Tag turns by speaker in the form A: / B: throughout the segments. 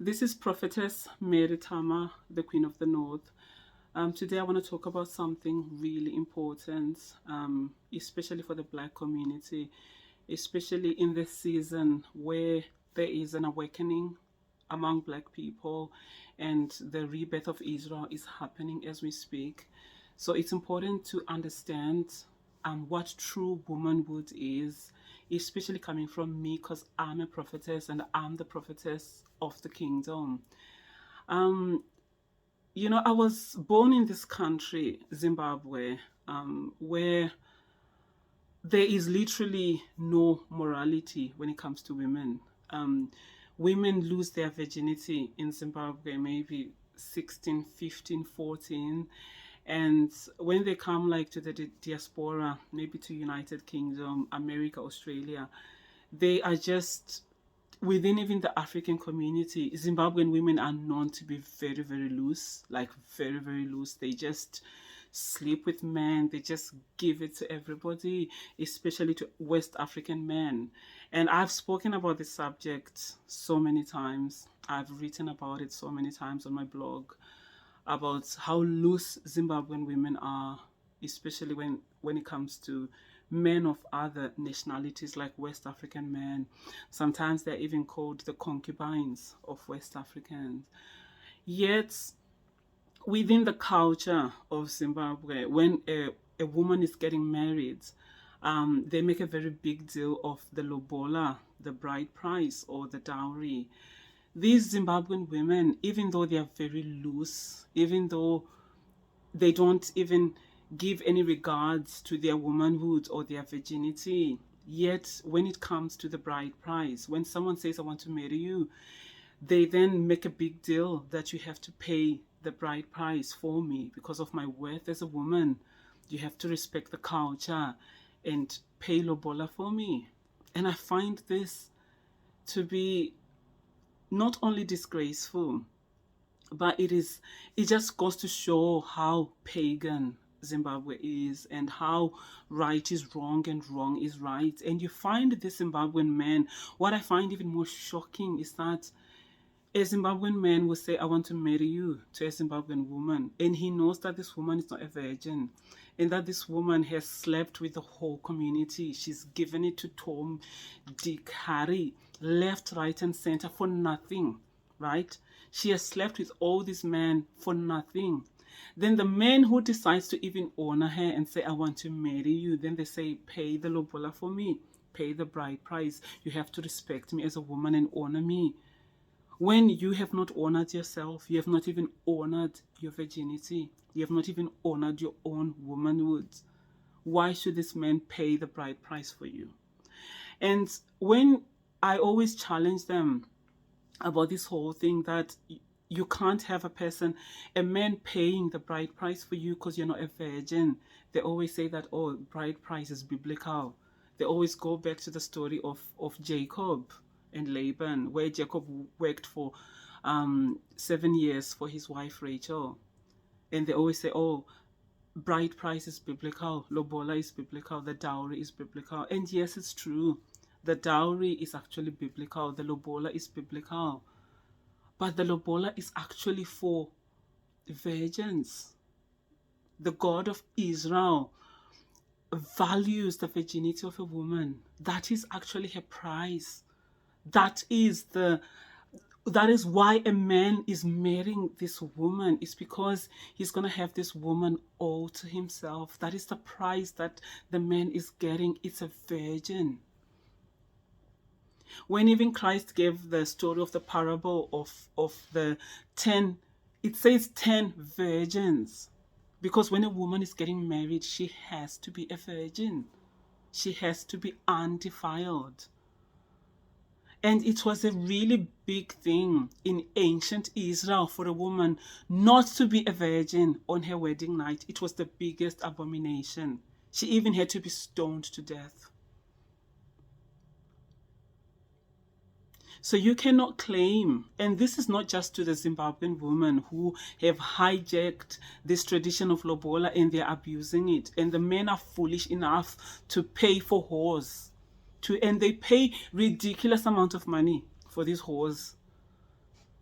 A: This is Prophetess Mary Tama, the Queen of the North. Today, I want to talk about something really important, especially for the Black community, especially in this season where there is an awakening among Black people and the rebirth of Israel is happening as we speak. So, it's important to understand what true womanhood is, especially coming from me because I'm a prophetess and I'm the prophetess of the kingdom. Um, I was born in this country, Zimbabwe, where there is literally no morality when it comes to women. Women lose their virginity in Zimbabwe maybe 16, 15, 14. And when they come like to the diaspora, maybe to United Kingdom, America, Australia, they are just within even the African community, Zimbabwean women are known to be very, very loose, like very, very loose. They just sleep with men, they just give it to everybody, especially to West African men. And I've spoken about this subject so many times. I've written about it so many times on my blog about how loose Zimbabwean women are, especially when it comes to men of other nationalities like West African men. Sometimes they're even called the concubines of West Africans. Yet, within the culture of Zimbabwe, when a woman is getting married, they make a very big deal of the lobola, the bride price, or the dowry. These Zimbabwean women, even though they are very loose, even though they don't even give any regards to their womanhood or their virginity, yet when it comes to the bride price, when someone says, I want to marry you, they then make a big deal that you have to pay the bride price for me because of my worth as a woman. You have to respect the culture and pay lobola for me. And I find this to be not only disgraceful, but it just goes to show how pagan Zimbabwe is and how right is wrong and wrong is right. And you find this Zimbabwean man, what I find even more shocking is that a Zimbabwean man will say, I want to marry you to a Zimbabwean woman. And he knows that this woman is not a virgin and that this woman has slept with the whole community. She's given it to Tom, Dick, Harry, left, right, and center for nothing, right? She has slept with all these men for nothing. Then the man who decides to even honor her and say, I want to marry you, then they say, pay the lobola for me, pay the bride price. You have to respect me as a woman and honor me. When you have not honored yourself, you have not even honored your virginity, you have not even honored your own womanhood, why should this man pay the bride price for you? And when I always challenge them about this whole thing that you can't have a man paying the bride price for you because you're not a virgin. They always say that, oh, bride price is biblical. They always go back to the story of Jacob and Laban, where Jacob worked for 7 years for his wife Rachel. And they always say, oh, bride price is biblical, lobola is biblical, the dowry is biblical. And yes, it's true. The dowry is actually biblical, the lobola is biblical. But the lobola is actually for virgins. The God of Israel values the virginity of a woman. That is actually her price. That is why a man is marrying this woman. It's because he's going to have this woman all to himself. That is the price that the man is getting. It's a virgin. When even Christ gave the story of the parable of the 10, it says 10 virgins. Because when a woman is getting married, she has to be a virgin. She has to be undefiled. And it was a really big thing in ancient Israel for a woman not to be a virgin on her wedding night. It was the biggest abomination. She even had to be stoned to death. So you cannot claim, and this is not just to the Zimbabwean women who have hijacked this tradition of lobola and they're abusing it. And the men are foolish enough to pay for whores. And they pay ridiculous amount of money for these whores.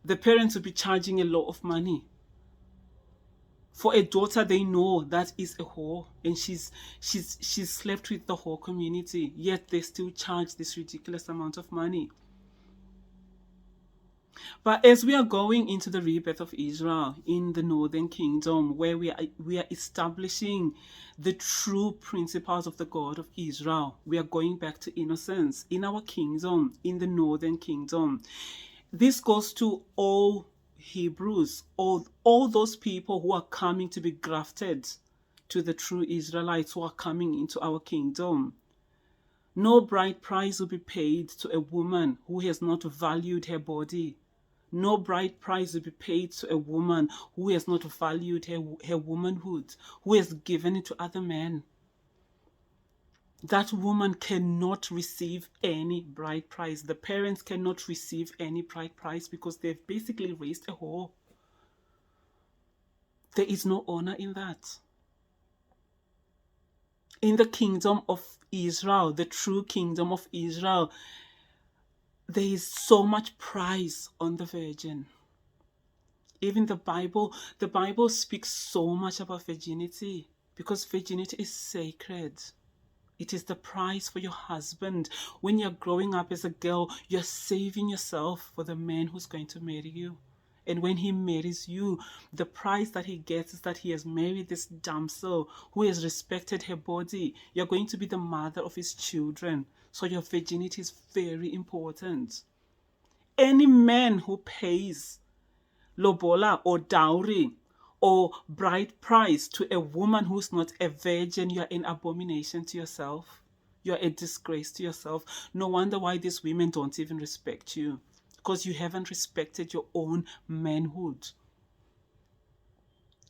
A: The parents will be charging a lot of money for a daughter they know that is a whore, and she's slept with the whore community, yet they still charge this ridiculous amount of money. But as we are going into the rebirth of Israel in the Northern Kingdom, where we are establishing the true principles of the God of Israel, we are going back to innocence in our kingdom, in the Northern Kingdom. This goes to all Hebrews, all those people who are coming to be grafted to the true Israelites who are coming into our kingdom. No bride price will be paid to a woman who has not valued her body. No bride price will be paid to a woman who has not valued her womanhood, who has given it to other men. That woman cannot receive any bride price. The parents cannot receive any bride price because they've basically raised a whore. There is no honor in that. In the kingdom of Israel, the true kingdom of Israel, there is so much price on the virgin. Even the Bible speaks so much about virginity because virginity is sacred. It is the price for your husband. When you're growing up as a girl, you're saving yourself for the man who's going to marry you. And when he marries you, the price that he gets is that he has married this damsel who has respected her body. You're going to be the mother of his children. So your virginity is very important. Any man who pays lobola or dowry or bride price to a woman who's not a virgin, you're an abomination to yourself. You're a disgrace to yourself. No wonder why these women don't even respect you, because you haven't respected your own manhood.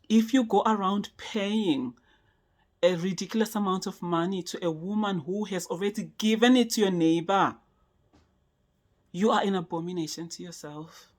A: If you go around paying a ridiculous amount of money to a woman who has already given it to your neighbor, you are an abomination to yourself.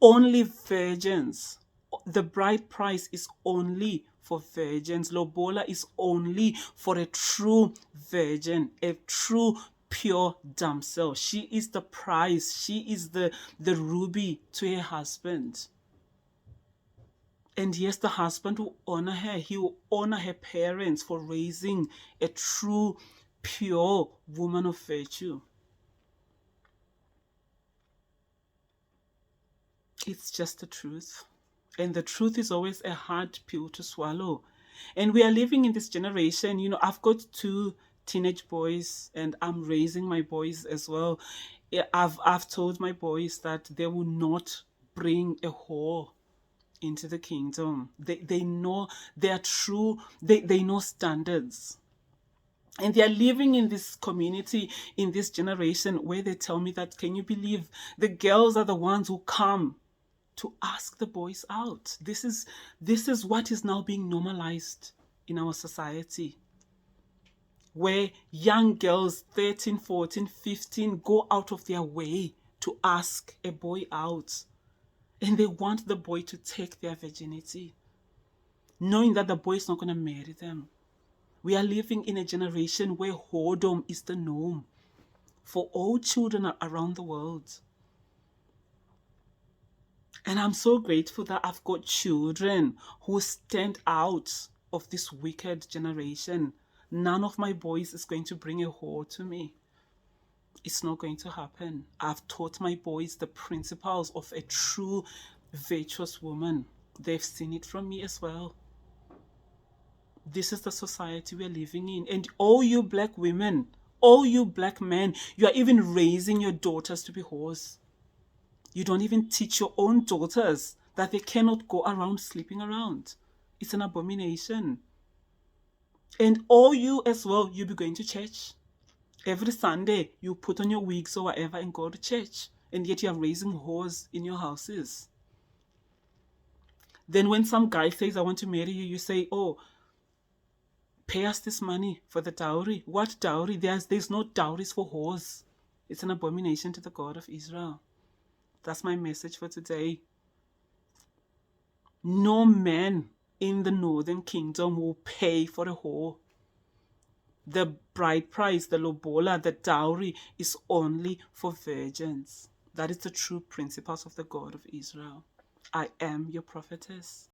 A: Only virgins. The bride price is only for virgins. Lobola is only for a true virgin, a true pure damsel. She is the prize. She is the ruby to her husband. And yes, the husband will honor her. He will honor her parents for raising a true, pure woman of virtue. It's just the truth. And the truth is always a hard pill to swallow. And we are living in this generation. You know, I've got 2 teenage boys and I'm raising my boys as well. I've told my boys that they will not bring a whore into the kingdom. They know they are true. They know standards. And they are living in this community, in this generation, where they tell me that, can you believe the girls are the ones who come to ask the boys out? This is what is now being normalized in our society, where young girls 13, 14, 15 go out of their way to ask a boy out, and they want the boy to take their virginity, knowing that the boy is not going to marry them. We are living in a generation where whoredom is the norm for all children around the world. And I'm so grateful that I've got children who stand out of this wicked generation. None of my boys is going to bring a whore to me. It's not going to happen. I've taught my boys the principles of a true, virtuous woman. They've seen it from me as well. This is the society we're living in. And all you black women, all you black men, you are even raising your daughters to be whores. You don't even teach your own daughters that they cannot go around sleeping around. It's an abomination. And all you as well, you'll be going to church. Every Sunday, you put on your wigs or whatever and go to church. And yet you're raising whores in your houses. Then when some guy says, I want to marry you, you say, oh, pay us this money for the dowry. What dowry? There's no dowries for whores. It's an abomination to the God of Israel. That's my message for today. No man in the Northern Kingdom will pay for a whore. The bride price, the lobola, the dowry is only for virgins. That is the true principles of the God of Israel. I am your prophetess.